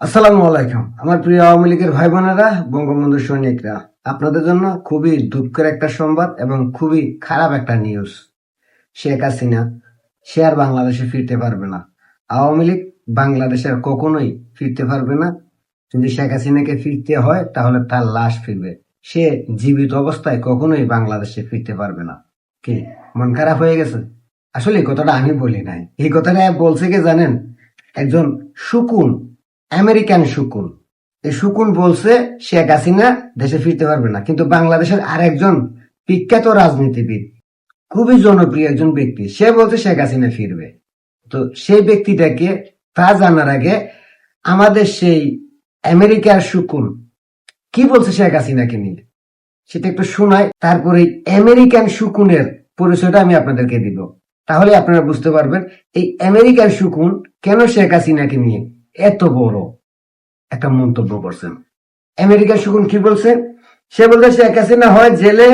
আসসালামু আলাইকুম। আমার প্রিয় আওয়ামী লীগের ভাই বোনেরা, বঙ্গবন্ধু সৈনিকরা, আপনাদের জন্য খুবই দুঃখের একটা সংবাদ এবং খুবই খারাপ একটা নিউজ। শেখ হাসিনা সে আর বাংলাদেশে ফিরতে পারবে না। আওয়ামী লীগ বাংলাদেশে আর কখনোই ফিরতে পারবে না। যদি শেখ হাসিনাকে ফিরতে হয় তাহলে তার লাশ ফিরবে। সে জীবিত অবস্থায় কখনোই বাংলাদেশে ফিরতে পারবে না। কি মন খারাপ হয়ে গেছে? আসলে এই কথাটা আমি বলি নাই, এই কথাটা বলছে কে জানেন? একজন শুকুন, আমেরিকান শুকুন। এই শুকুন বলছে শেখ হাসিনা দেশে ফিরতে পারবে না, কিন্তু বাংলাদেশের আরেকজন বিখ্যাত রাজনীতিবিদ, খুবই জনপ্রিয় একজন ব্যক্তি, সে বলছে শেখ হাসিনা ফিরবে। তো সেই ব্যক্তিটাকে তা জানার আগে আমাদের সেই আমেরিকার শুকুন কি বলছে শেখ হাসিনাকে নিয়ে সেটা একটু শোনায়, তারপরে আমেরিকান শুকুনের পরিচয়টা আমি আপনাদেরকে দিব। তাহলে আপনারা বুঝতে পারবেন এই আমেরিকার শুকুন কেন শেখ হাসিনাকে নিয়ে এত বড় একটা মন্তব্য করছেন। আমেরিকার শুকুন কি বলছে? সে বলছে শেখ হাসিনা হয় জেলে,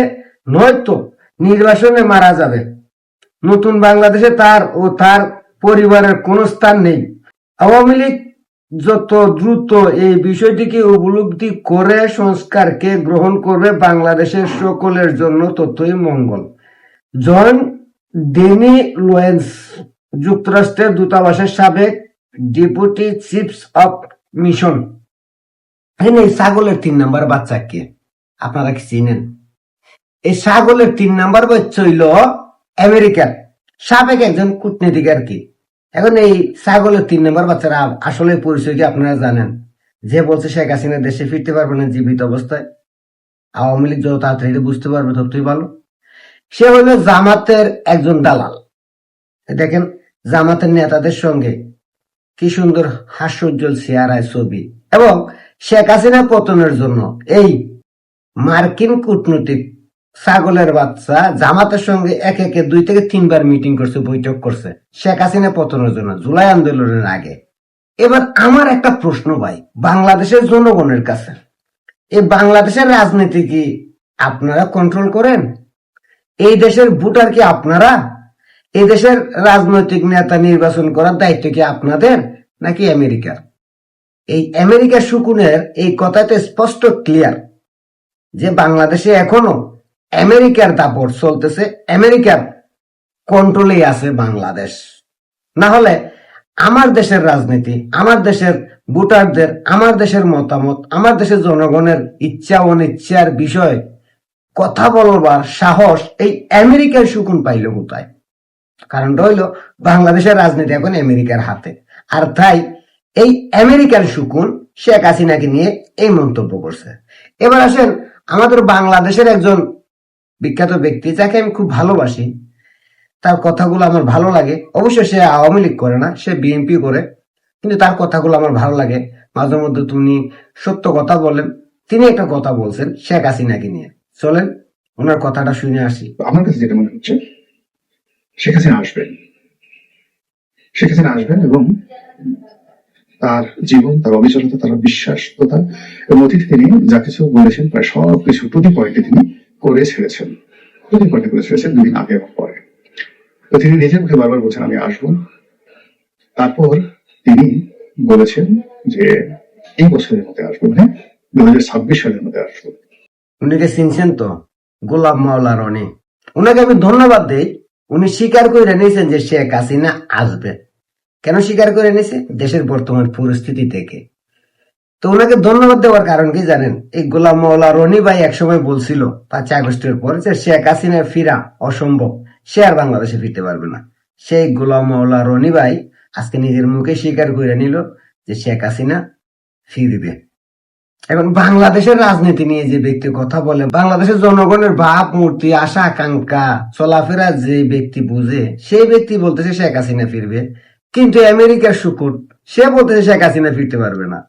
নয়তো নির্বাসনে মারা যাবে। নতুন বাংলাদেশে তার ও তার পরিবারের কোনো স্থান নেই। আওয়ামী লীগ যত দ্রুত এই বিষয়টিকে উপলব্ধি করে সংস্কারকে গ্রহণ করবে, বাংলাদেশের সকলের জন্য ততই মঙ্গল। জন ডেনি লোয়েন্স, যুক্তরাষ্ট্রের দূতাবাসের সাবেক ডেপুটি চিফ অব মিশন। এই ছাগলের 3 নাম্বার বাচ্চা কে আপনারা কি চিনেন? এই ছাগলের 3 নাম্বার বাচ্চা হইল আমেরিকার সাবেক একজন কূটনীতিক আর কি। এখন এই ছাগলের 3 নাম্বার বাচ্চারা আসলে পরিচয় কি আপনারা জানেন? যে বলছে শেখ হাসিনা দেশে ফিরতে পারবে না জীবিত অবস্থায়, আওয়ামী লীগ যত তাড়াতাড়ি বুঝতে পারবে ততই ভালো। সে হইল জামাতের একজন দালাল। দেখেন জামাতের নেতাদের সঙ্গে কি সুন্দর হাস্যোজ্জ্বল চেহারায় ছবি, এবং শেখ হাসিনা পতনের জন্য এই মার্কিন কূটনৈতিক ছাগলের বাচ্চা জামাতের সঙ্গে এক একে 2 থেকে 3 বার মিটিং করছে, বৈঠক করছে শেখ হাসিনা পতনের জন্য, জুলাই আন্দোলনের আগে। এবার আমার একটা প্রশ্ন ভাই, বাংলাদেশের জনগণের কাছে, এই বাংলাদেশের রাজনীতি কি আপনারা কন্ট্রোল করেন? এই দেশের ভোটার কি আপনারা? এই দেশের রাজনৈতিক নেতা নির্বাচন করার দায়িত্ব কি আপনাদের নাকি আমেরিকার? এই আমেরিকার শুকুনের এই কথাতে স্পষ্ট ক্লিয়ার যে বাংলাদেশে এখনো আমেরিকার দাপট চলতেছে, আমেরিকার কন্ট্রোলেই আছে বাংলাদেশ। না হলে আমার দেশের রাজনীতি, আমার দেশের ভোটারদের, আমার দেশের মতামত, আমার দেশের জনগণের ইচ্ছা অনিচ্ছার বিষয় কথা বলবার সাহস এই আমেরিকার শুকুন পাইল কোথায়? কারণ রইল বাংলাদেশের রাজনীতি এখন আমেরিকার হাতে। আর তাই এই আমেরিকার শুকুন শেখ হাসিনাকে নিয়ে এই মন্তব্য করছে। এবার আসেন আমাদের বাংলাদেশের একজন বিখ্যাত ব্যক্তি যাকে আমি খুব ভালোবাসি, তার কথাগুলো আমার ভালো লাগে। অবশ্য সে আওয়ামী লীগ করে না, সে বিএনপি করে, কিন্তু তার কথাগুলো আমার ভালো লাগে। মাঝে মধ্যে তিনি সত্য কথা বলেন। তিনি একটা কথা বলছেন শেখ হাসিনাকে নিয়ে, চলেন ওনার কথাটা শুনে আসি। আমার কাছে যেটা মনে হচ্ছে, শেখ হাসিনা আসবেন, শেখ হাসিনা আসবেন এবং তার জীবন, তার অবিচলতা, তার বিশ্বাসতা এবং অতীতে তিনি যা কিছু বলেছেন প্রায় সবকিছু প্রতি পয়েন্টে তিনি করে ছেড়েছেন, প্রতি পয়েন্টে করে ছেড়েছেন, 2 দিন আগে এবং পরে। তো তিনি নিজের মুখে বারবার বলছেন আমি আসবো। তারপর তিনি বলেছেন যে এই বছরের মধ্যে আসবো, মানে 2026 সালের মধ্যে আসবো। উনিকে চিনছেন তো? গোলাম মাওলা রনি। উনাকে আমি ধন্যবাদ দিই, উনি স্বীকার করে নিয়েছেন যে শেখ হাসিনা আসবে। কেন স্বীকার করে নিয়েছে? দেশের বর্তমান পরিস্থিতি থেকে। তো উনাকে ধন্যবাদ দেওয়ার কারণ কি জানেন? এই গোলাম মাওলা রনি ভাই একসময় বলছিল 5 আগস্টের পর যে শেখ হাসিনা ফিরা অসম্ভব, সে আর বাংলাদেশে ফিরতে পারবে না। সেই গোলাম মাওলা রনি ভাই আজকে নিজের মুখে স্বীকার করে নিল যে শেখ হাসিনা ফিরবে। এখন বাংলাদেশের রাজনীতি নিয়ে যে ব্যক্তি কথা বলে, বাংলাদেশের জনগণের ভাব মূর্তি, আশা আকাঙ্ক্ষা, চলাফেরা যে ব্যক্তি বুঝে, সেই ব্যক্তি বলতেছে শেখ হাসিনা ফিরবে। কিন্তু আমেরিকার শুকুর সে বলতেছে শেখ হাসিনা ফিরতে পারবে না।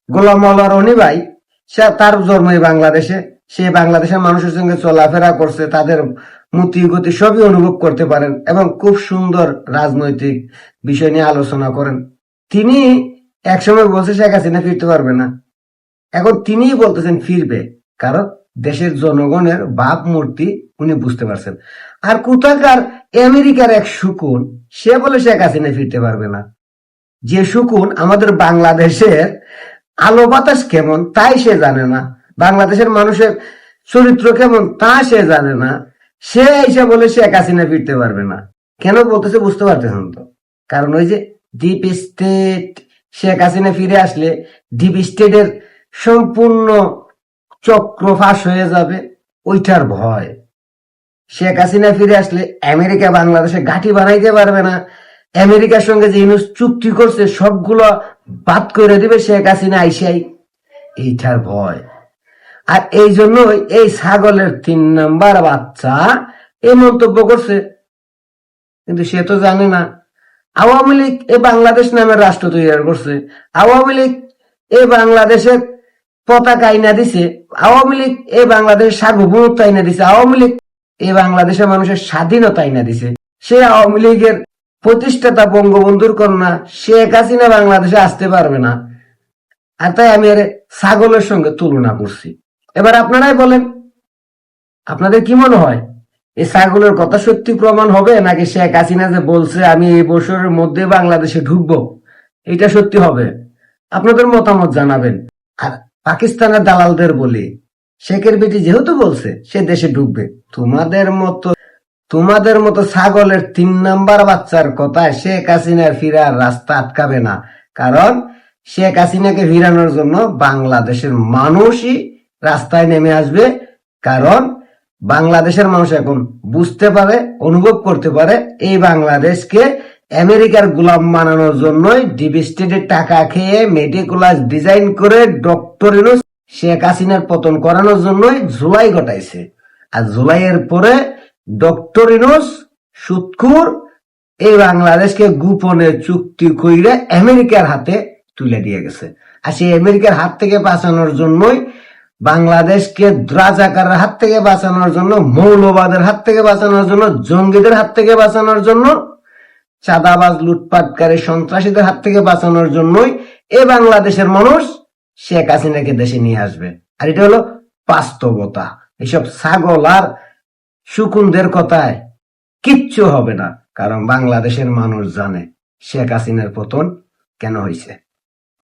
গোলাম মাওলা রনি ভাই, সে তার জন্মই বাংলাদেশে, সে বাংলাদেশের মানুষের সঙ্গে চলাফেরা করছে, তাদের মতি গতি সবই অনুভব করতে পারেন এবং খুব সুন্দর রাজনৈতিক বিষয় নিয়ে আলোচনা করেন। তিনি একসময় বলছে শেখ হাসিনা ফিরতে পারবে না, এখন তিনিই বলতেছেন ফিরবে, কারণ দেশের জনগণের ভাবমূর্তি উনি বুঝতে পারছেন। আর কোথাকার আমেরিকার এক শুকুন সে বলে শেখ হাসিনা ফিরতে পারবে না। যে শকুন আমাদের বাংলাদেশের আলো বাতাস কেমন তাই সে জানে না, বাংলাদেশের মানুষের চরিত্র কেমন তা সে জানে না, সে এসে বলে শেখ হাসিনা ফিরতে পারবে না। কেন বলতেছে বুঝতে পারতেছেন তো? কারণ ওই যে ডিপ স্টেট, শেখ হাসিনা ফিরে আসলে ডিপ স্টেটের সম্পূর্ণ চক্র ফাঁস হয়ে যাবে, ওইটার ভয়। শেখ হাসিনা ফিরে আসলে আমেরিকা বাংলাদেশে ঘাঁটি বানাইতে পারবে না, আমেরিকার সঙ্গে যে ইউনুস চুক্তি করছে সবগুলো বাদ করে দিবে শেখ হাসিনা আইসাই, এইটার ভয়। আর এই জন্যই এই ছাগলের 3 নাম্বার বাচ্চা এই মন্তব্য করছে। কিন্তু সে তো জানে না আওয়ামী লীগ এ বাংলাদেশ নামের রাষ্ট্র তৈরি করছে, আওয়ামী লীগ এ বাংলাদেশের পতাকা আইনা দিছে, আওয়ামী লীগ এ বাংলাদেশের সার্বভৌমত্ব আইনা দিছে, আওয়ামী লীগ এই বাংলাদেশের মানুষের স্বাধীনতা আইনা দিছে। সে আওয়ামী লীগের প্রতিষ্ঠাতা বঙ্গবন্ধুর কন্যা শেখ হাসিনা বাংলাদেশে আসতে পারবে না। আর তাই আমি আরে ছাগলের সঙ্গে তুলনা করছি। এবার আপনারাই বলেন, আপনাদের কি মনে হয় এই ছাগলের কথা সত্যি প্রমাণ হবে, নাকি শেখ হাসিনা যে বলছে আমি এই বছরের মধ্যে বাংলাদেশে ঢুকবো এটা সত্যি হবে? আপনাদের মতামত জানাবেন। আর পাকিস্তানের দালালদের বলি, শেখের বেটি যেহেতু বলছে সে দেশে ঢুকবে, তোমাদের মতো ছাগলের 3 নাম্বার বাচ্চার কথায় শেখ হাসিনার ফিরার রাস্তা আটকাবে না। কারণ শেখ হাসিনাকে ফিরানোর জন্য বাংলাদেশের মানুষই রাস্তায় নেমে আসবে। কারণ বাংলাদেশের মানুষ এখন বুঝতে পারে, অনুভব করতে পারে এই বাংলাদেশকে আমেরিকার গোলাম বানানোর জন্যই ডিপ স্টেটের টাকা খেয়ে মেটিকুলাস ডিজাইন করে ডক্টর ইউনূস শেখ হাসিনার পতন করানোর জন্যই জুলাই ঘটাইছে। আর জুলাইয়ের পরে ডক্টর ইউনূস সুৎখুর এই বাংলাদেশকে গোপনে চুক্তি কইরে আমেরিকার হাতে তুলে দিয়ে গেছে। আর সেই আমেরিকার হাত থেকে বাঁচানোর জন্যই বাংলাদেশকে রাজাকারের হাত থেকে বাঁচানোর জন্য, মৌলবাদের হাত থেকে বাঁচানোর জন্য, জঙ্গিদের হাত থেকে বাঁচানোর জন্য, চাঁদাবাজ লুটপাটকারী সন্ত্রাসীদের হাত থেকে বাঁচানোর জন্যই এই বাংলাদেশের মানুষ শেখ হাসিনাকে দেশে নিয়ে আসবে। আর এটা হলো বাস্তবতা। এসব ছাগল আর শকুনদের কথায় কিচ্ছু হবে না। কারণ বাংলাদেশের মানুষ জানে শেখ হাসিনার পতন কেন হয়েছে।